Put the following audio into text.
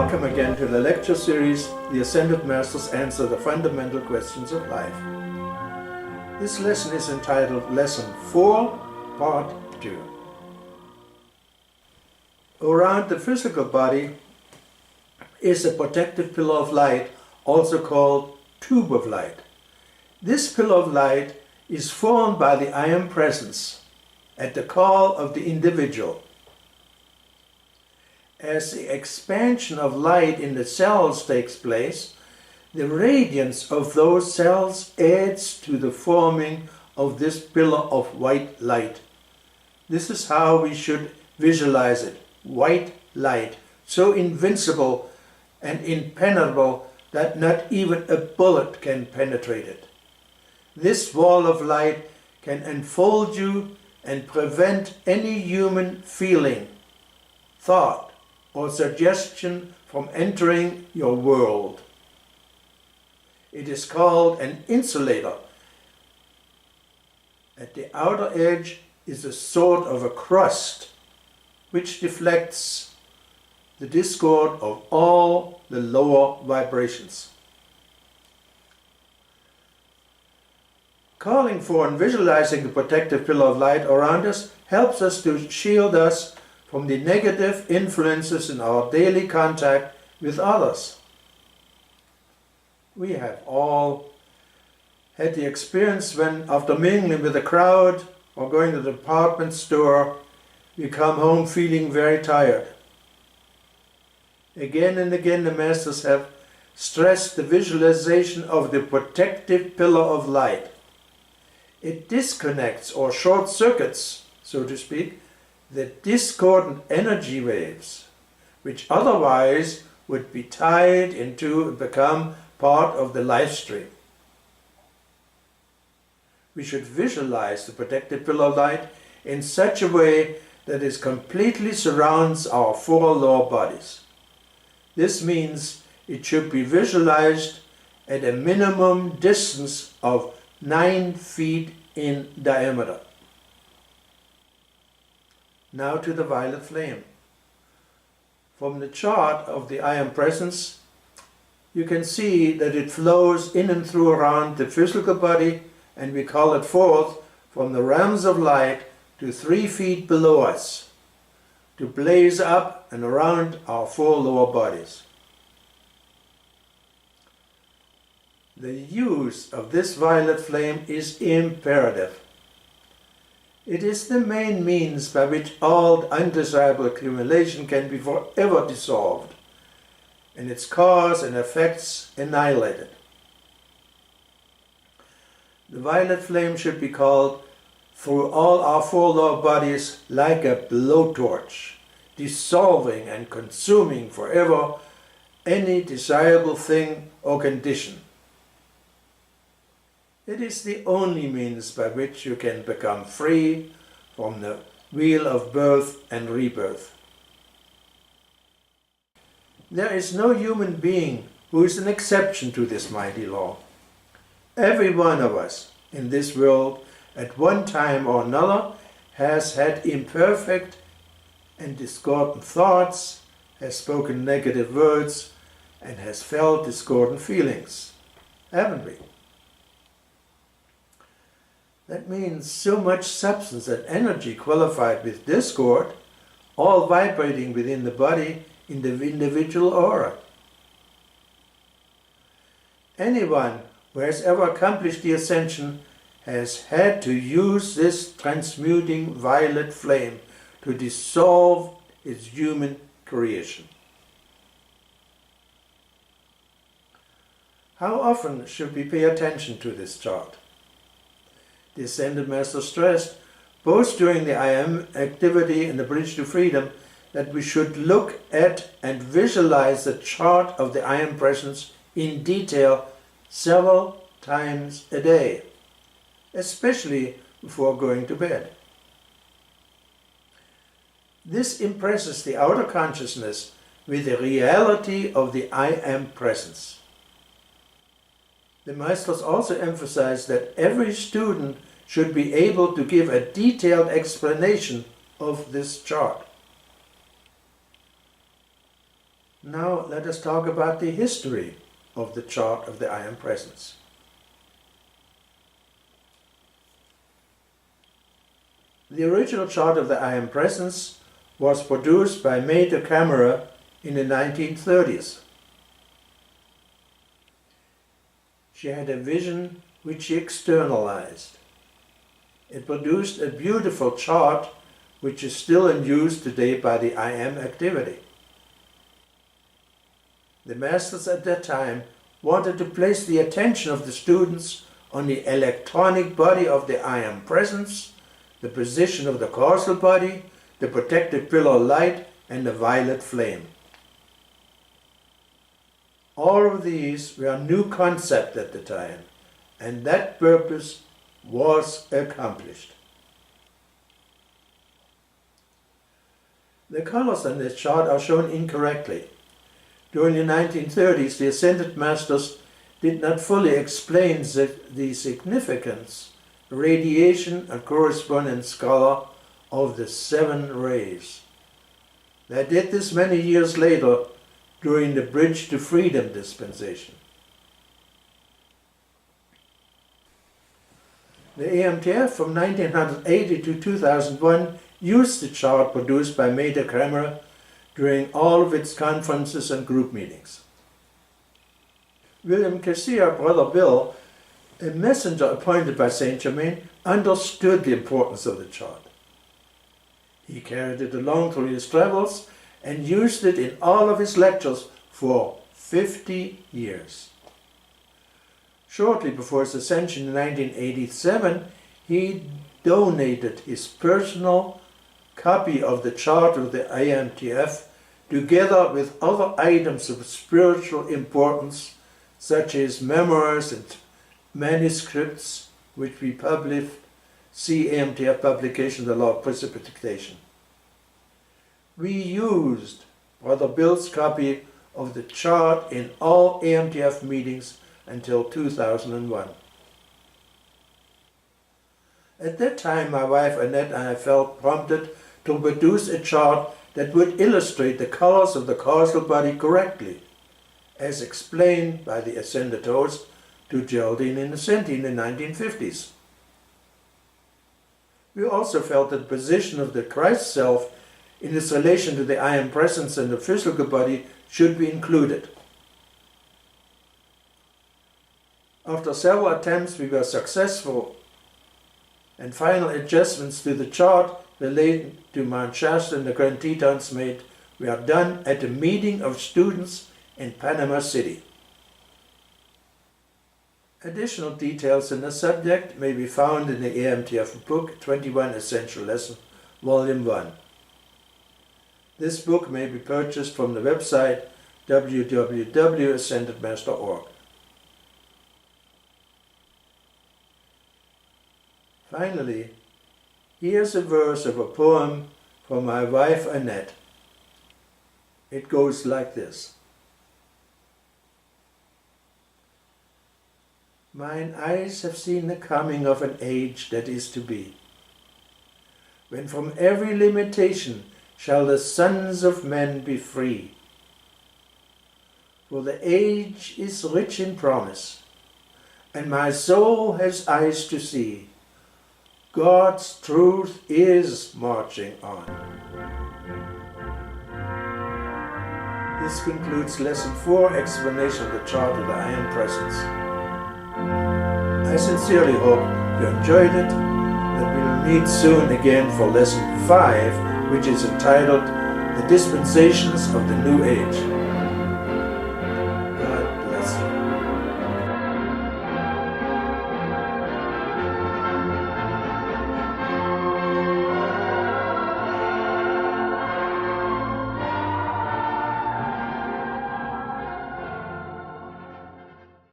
Welcome again to the lecture series, The Ascended Masters Answer the Fundamental Questions of Life. This lesson is entitled Lesson 4, Part 2. Around the physical body is a protective pillar of light, also called tube of light. This pillar of light is formed by the I Am Presence at the call of the individual. As the expansion of light in the cells takes place, the radiance of those cells adds to the forming of this pillar of white light. This is how we should visualize it. White light, so invincible and impenetrable that not even a bullet can penetrate it. This wall of light can enfold you and prevent any human feeling, thought, or suggestion from entering your world. It is called an insulator. At the outer edge is a sort of a crust which deflects the discord of all the lower vibrations. Calling for and visualizing the protective pillar of light around us helps us to shield us from the negative influences in our daily contact with others. We have all had the experience when, after mingling with a crowd or going to the department store, we come home feeling very tired. Again and again the Masters have stressed the visualization of the protective pillar of light. It disconnects or short circuits, so to speak, the discordant energy waves, which otherwise would be tied into and become part of the life stream. We should visualize the protective pillar of light in such a way that it completely surrounds our four lower bodies. This means it should be visualized at a minimum distance of 9 feet in diameter. Now to the violet flame. From the chart of the I Am Presence, you can see that it flows in and through around the physical body, and we call it forth from the realms of light to 3 feet below us, to blaze up and around our four lower bodies. The use of this violet flame is imperative. It is the main means by which all undesirable accumulation can be forever dissolved, and its cause and effects annihilated. The violet flame should be called through all our four lower bodies like a blowtorch, dissolving and consuming forever any desirable thing or condition. It is the only means by which you can become free from the wheel of birth and rebirth. There is no human being who is an exception to this mighty law. Every one of us in this world at one time or another has had imperfect and discordant thoughts, has spoken negative words, and has felt discordant feelings, haven't we? That means so much substance and energy qualified with discord, all vibrating within the body in the individual aura. Anyone who has ever accomplished the ascension has had to use this transmuting violet flame to dissolve its human creation. How often should we pay attention to this chart? The Ascended Master stressed, both during the I Am activity and the Bridge to Freedom, that we should look at and visualize the chart of the I Am Presence in detail several times a day, especially before going to bed. This impresses the outer consciousness with the reality of the I Am Presence. The Masters also emphasize that every student should be able to give a detailed explanation of this chart. Now let us talk about the history of the chart of the I Am Presence. The original chart of the I Am Presence was produced by Major Camera in the 1930s. She had a vision which she externalized. It produced a beautiful chart which is still in use today by the I Am activity. The masters at that time wanted to place the attention of the students on the electronic body of the I Am Presence, the position of the causal body, the protective pillar light, and the violet flame. All of these were a new concept at the time, and that purpose was accomplished. The colors on this chart are shown incorrectly. During the 1930s, the Ascended Masters did not fully explain the significance, radiation, and correspondence color of the 7 rays. They did this many years later during the Bridge to Freedom dispensation. The AMTF from 1980 to 2001 used the chart produced by Major Camera during all of its conferences and group meetings. William Cassia, Brother Bill, a messenger appointed by Saint Germain, understood the importance of the chart. He carried it along through his travels and used it in all of his lectures for 50 years. Shortly before his ascension in 1987, he donated his personal copy of the chart of the AMTF together with other items of spiritual importance such as memoirs and manuscripts which we published. See AMTF publication, The Law of Precipitation. We used Brother Bill's copy of the chart in all AMTF meetings until 2001. At that time, my wife Annette and I felt prompted to produce a chart that would illustrate the colors of the causal body correctly, as explained by the Ascended Host to Geraldine Innocenti in the 1950s. We also felt that the position of the Christ self in its relation to the I Am Presence and the physical body should be included. After several attempts, we were successful, and final adjustments to the chart relating to Mount Shasta and the Grand Tetons made were done at a meeting of students in Panama City. Additional details in the subject may be found in the AMTF book 21 Essential Lesson, Volume 1. This book may be purchased from the website www.ascendedmaster.org. Finally, here's a verse of a poem from my wife Annette. It goes like this. Mine eyes have seen the coming of an age that is to be, when from every limitation shall the sons of men be free. For the age is rich in promise, and my soul has eyes to see. God's truth is marching on. This concludes Lesson 4, Explanation of the Chart of the I Am Presence. I sincerely hope you enjoyed it, that we will meet soon again for Lesson 5, which is entitled The Dispensations of the New Age.